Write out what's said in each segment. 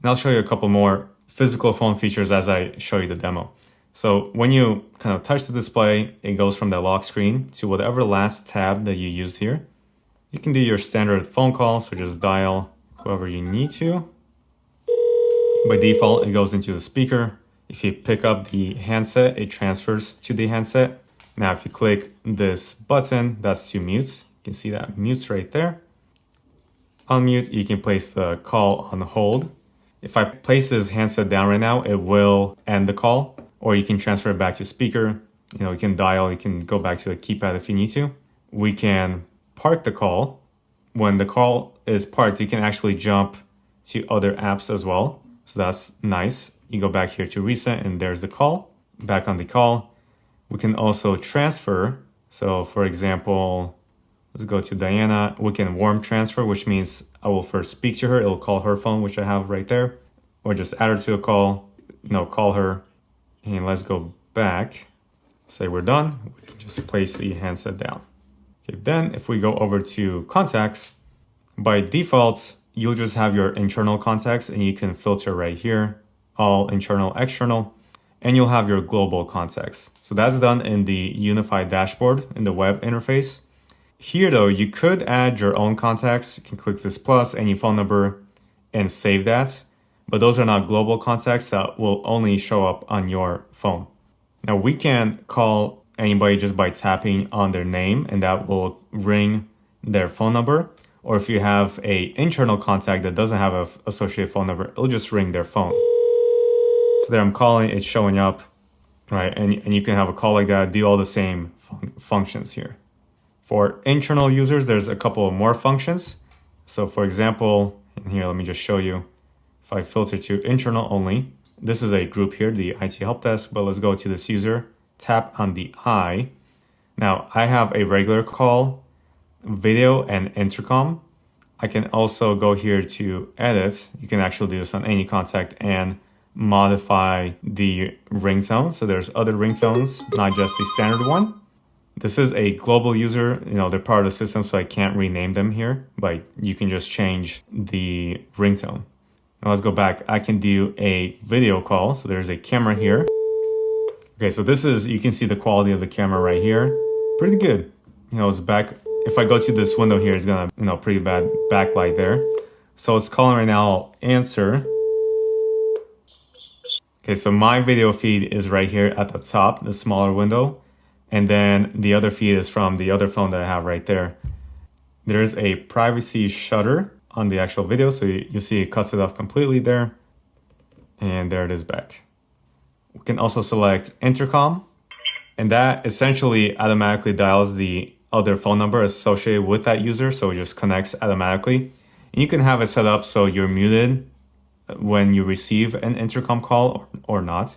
And I'll show you a couple more physical phone features as I show you the demo. So when you kind of touch the display, it goes from the lock screen to whatever last tab that you used here. You can do your standard phone call, so just dial whoever you need to. By default, it goes into the speaker. If you pick up the handset, it transfers to the handset. Now, if you click this button, that's to mute. You can see that mutes right there. Unmute, you can place the call on hold. If I place this handset down right now, it will end the call, or you can transfer it back to speaker. You can dial, you can go back to the keypad if you need to. We can park the call. When the call is parked, you can actually jump to other apps as well. So that's nice. You go back here to reset and there's the call. Back on the call. We can also transfer. So for example, let's go to Diana. We can warm transfer, which means I will first speak to her. It'll call her phone, which I have right there. Or just add her to a call, call her. And let's go back. Say we're done. We can just place the handset down. Okay, then if we go over to contacts, by default, you'll just have your internal contacts and you can filter right here, all internal, external, and you'll have your global contacts. So that's done in the Unifi dashboard in the web interface. Here though, you could add your own contacts. You can click this plus, any phone number, and save that. But those are not global contacts that will only show up on your phone. Now we can call anybody just by tapping on their name and that will ring their phone number. Or if you have a internal contact that doesn't have an associated phone number, it'll just ring their phone. So there I'm calling, it's showing up, right? And you can have a call like that, do all the same functions here. For internal users, there's a couple of more functions. So for example, in here, let me just show you. If I filter to internal only, this is a group here, the IT help desk, but let's go to this user, tap on the I. Now I have a regular call, video, and intercom. I can also go here to edit. You can actually do this on any contact and modify the ringtone. So there's other ringtones, not just the standard one. This is a global user, they're part of the system, so I can't rename them here, but you can just change the ringtone. Now let's go back. I can do a video call. So there's a camera here. Okay, so this is, you can see the quality of the camera right here. Pretty good. It's back. If I go to this window here, it's gonna, pretty bad backlight there. So it's calling right now, I'll answer. Okay, so my video feed is right here at the top, the smaller window. And then the other feed is from the other phone that I have right there. There's a privacy shutter on the actual video. So you see it cuts it off completely there. And there it is back. We can also select intercom. And that essentially automatically dials the other phone number associated with that user. So it just connects automatically. And you can have it set up so you're muted when you receive an intercom call or not.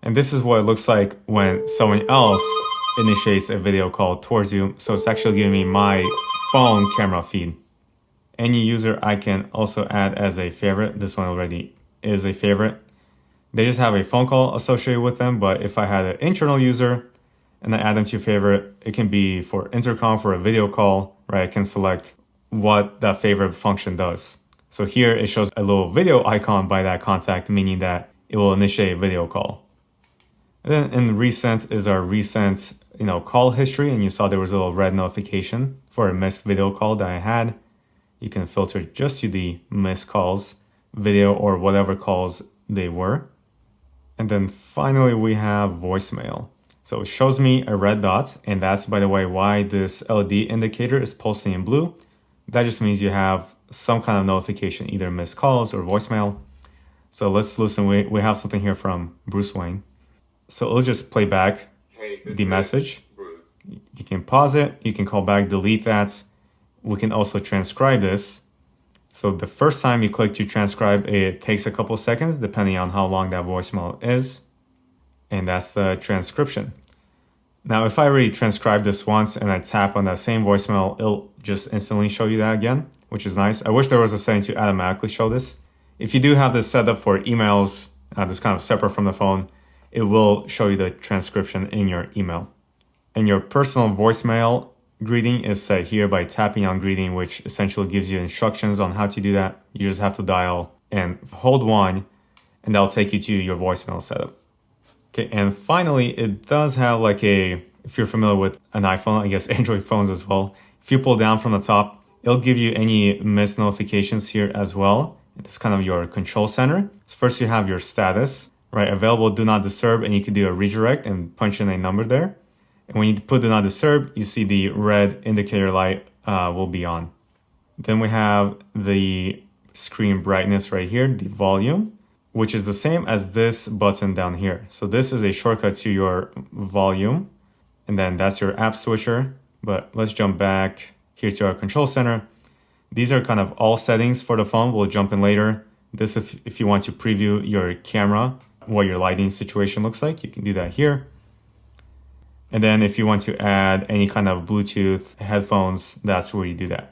And this is what it looks like when someone else initiates a video call towards you. So it's actually giving me my phone camera feed. Any user I can also add as a favorite. This one already is a favorite. They just have a phone call associated with them. But if I had an internal user and I add them to favorite, it can be for intercom, for a video call, right? I can select what that favorite function does. So here it shows a little video icon by that contact, meaning that it will initiate a video call. And then in recent is our recent, call history. And you saw there was a little red notification for a missed video call that I had. You can filter just to the missed calls, video, or whatever calls they were. And then finally, we have voicemail. So it shows me a red dot. And that's, by the way, why this LED indicator is pulsing in blue. That just means you have some kind of notification, either missed calls or voicemail. So let's listen. We have something here from Bruce Wayne. So it'll just play back the message. You can pause it. You can call back, delete that. We can also transcribe this. So the first time you click to transcribe, it takes a couple seconds, depending on how long that voicemail is. And that's the transcription. Now, if I already transcribed this once and I tap on that same voicemail, it'll just instantly show you that again, which is nice. I wish there was a setting to automatically show this. If you do have this set up for emails, this kind of separate from the phone, it will show you the transcription in your email. And your personal voicemail greeting is set here by tapping on greeting, which essentially gives you instructions on how to do that. You just have to dial and hold 1, and that'll take you to your voicemail setup. Okay, and finally, it does have like if you're familiar with an iPhone, I guess Android phones as well, if you pull down from the top, it'll give you any missed notifications here as well. It's kind of your control center. So first you have your status, right? Available, do not disturb, and you can do a redirect and punch in a number there. And when you put do not disturb, you see the red indicator light will be on. Then we have the screen brightness right here, the volume, which is the same as this button down here. So this is a shortcut to your volume, and then that's your app switcher. But let's jump back here to our control center. These are kind of all settings for the phone. We'll jump in later. This, if you want to preview your camera, what your lighting situation looks like, you can do that here. And then if you want to add any kind of Bluetooth headphones, that's where you do that.